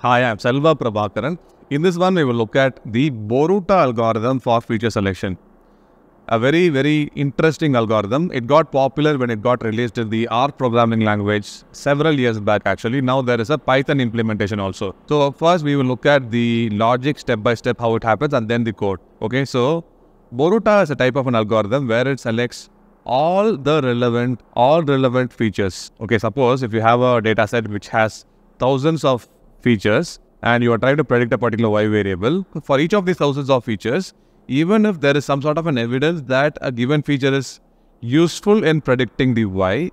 Hi, I'm Selva Prabhakaran. In this one, we will look at the Boruta algorithm for feature selection. A very, very interesting algorithm. It got popular when it got released in the R programming language several years back actually. Now there is a Python implementation also. So first we will look at the logic step by step how it happens and then the code. Okay, so Boruta is a type of an algorithm where it selects all relevant features. Okay, suppose if you have a data set which has thousands of features and you are trying to predict a particular y variable, for each of these thousands of features, even if there is some sort of an evidence that a given feature is useful in predicting the y,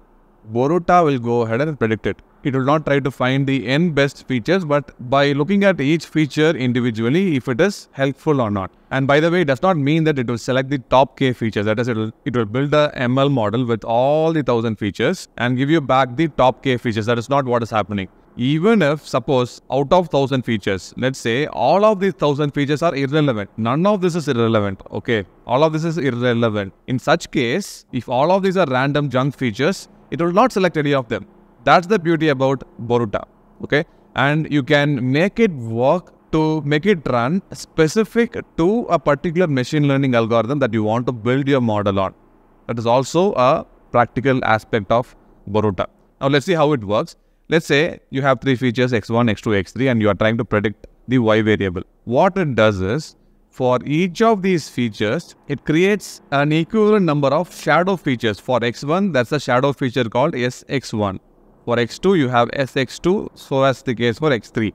Boruta will go ahead and predict it. It will not try to find the n best features, but by looking at each feature individually, if it is helpful or not. And by the way, it does not mean that it will select the top k features. That is, it will build a ML model with all the 1000 features and give you back the top k features. That is not what is happening. Even if, suppose, out of 1000 features, let's say all of these 1000 features are irrelevant. None of this is irrelevant. Okay, all of this is irrelevant. In such case, if all of these are random junk features, it will not select any of them. That's the beauty about Boruta. Okay, and you can make it work to make it run specific to a particular machine learning algorithm that you want to build your model on. That is also a practical aspect of Boruta. Now let's see how it works. Let's say you have three features x1, x2, x3 and you are trying to predict the y variable. What it does is, for each of these features, it creates an equivalent number of shadow features. For x1, that's a shadow feature called sx1. For x2, you have sx2, so as the case for x3.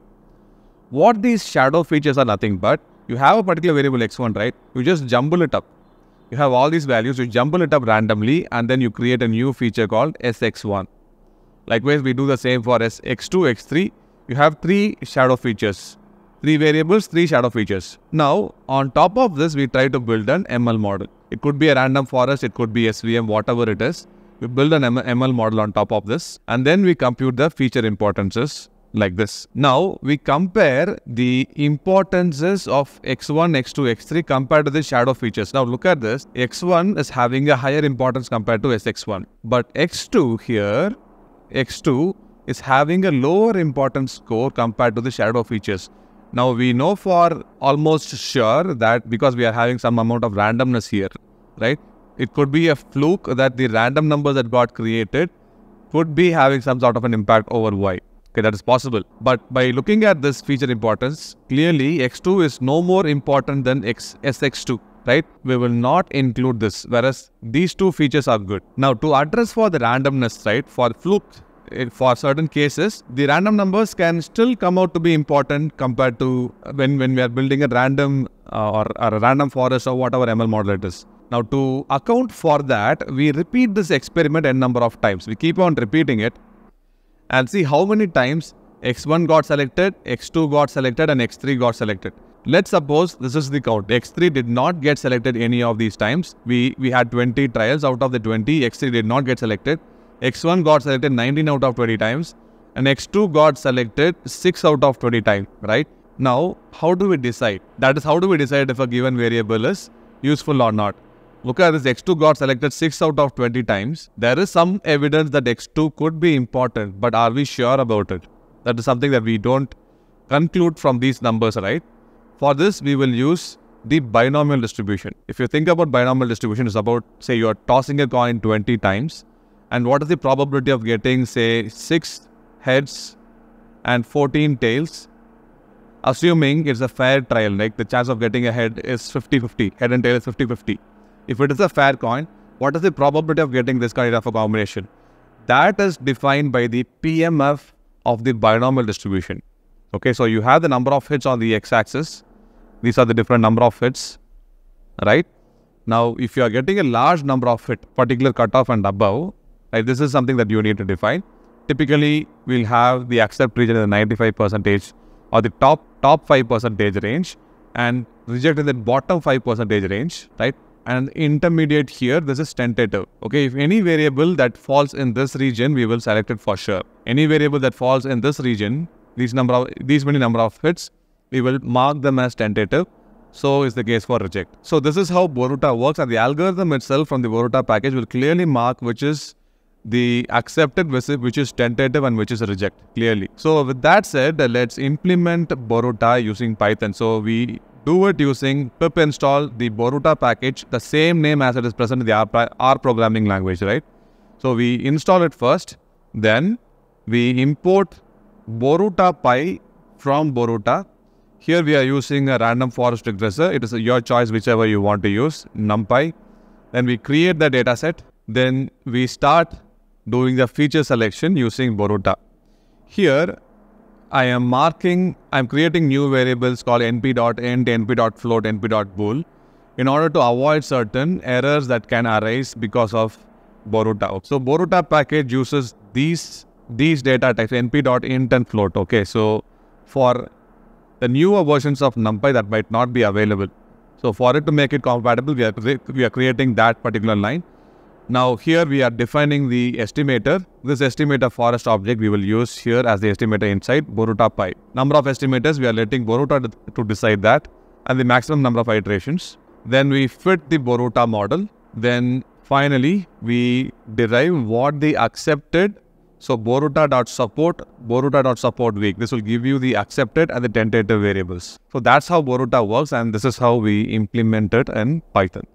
What these shadow features are nothing but, you have a particular variable x1, right? You just jumble it up. You have all these values, you jumble it up randomly and then you create a new feature called sx1. Likewise, we do the same for x2, x3. You have three shadow features. Three variables, three shadow features. Now, on top of this, we try to build an ML model. It could be a random forest, it could be SVM, whatever it is. We build an ML model on top of this. And then we compute the feature importances like this. Now, we compare the importances of x1, x2, x3 compared to the shadow features. Now, look at this. x1 is having a higher importance compared to sx1. But x2 here, x2 is having a lower importance score compared to the shadow features. Now we know for almost sure that because we are having some amount of randomness here, right? It could be a fluke that the random numbers that got created could be having some sort of an impact over y. Okay, that is possible. But by looking at this feature importance, clearly x2 is no more important than sx2. Right? We will not include this, whereas these two features are good. Now, to address for the randomness, right, for fluke, for certain cases, the random numbers can still come out to be important compared to when we are building a random or a random forest or whatever ML model it is. Now, to account for that, we repeat this experiment n number of times. We keep on repeating it and see how many times x1 got selected, x2 got selected and x3 got selected. Let's suppose this is the count. x3 did not get selected any of these times. We had 20 trials. Out of the 20, x3 did not get selected. x1 got selected 19 out of 20 times. And x2 got selected 6 out of 20 times, right? Now, how do we decide? That is, how do we decide if a given variable is useful or not? Look at this, x2 got selected 6 out of 20 times. There is some evidence that x2 could be important, but are we sure about it? That is something that we don't conclude from these numbers, right? For this, we will use the binomial distribution. If you think about binomial distribution, it's about, say, you are tossing a coin 20 times. And what is the probability of getting, say, 6 heads and 14 tails? Assuming it's a fair trial, like the chance of getting a head is 50-50. Head and tail is 50-50. If it is a fair coin, what is the probability of getting this kind of a combination? That is defined by the PMF of the binomial distribution. Okay, so you have the number of hits on the x-axis. These are the different number of hits, right? Now, if you are getting a large number of hits, particular cutoff and above, right, this is something that you need to define. Typically, we'll have the accept region in the 95% or the top 5% range and reject in the bottom 5% range, right? And intermediate here, this is tentative. Okay, if any variable that falls in this region, we will select it for sure. Any variable that falls in this region, these many number of hits, we will mark them as tentative. So is the case for reject. So this is how Boruta works, and the algorithm itself from the Boruta package will clearly mark which is the accepted which is tentative and which is a reject clearly. So with that said, let's implement Boruta using Python. So we do it using pip install the Boruta package, the same name as it is present in the R programming language, right? So we install it first, then we import Boruta Py from Boruta. Here we are using a random forest regressor. It is your choice, whichever you want to use, NumPy. Then we create the dataset. Then we start doing the feature selection using Boruta. Here, I'm creating new variables called np.int, np.float, np.bool in order to avoid certain errors that can arise because of Boruta. So Boruta package uses these data types, np.int and float. Okay, so for the newer versions of NumPy that might not be available. So for it to make it compatible, we are creating that particular line. Now here we are defining the estimator. This estimator forest object we will use here as the estimator inside Boruta Py. Number of estimators, we are letting Boruta to decide that, and the maximum number of iterations. Then we fit the Boruta model. Then finally we derive what the accepted. So Boruta.support week. This will give you the accepted and the tentative variables. So that's how Boruta works, and this is how we implement it in Python.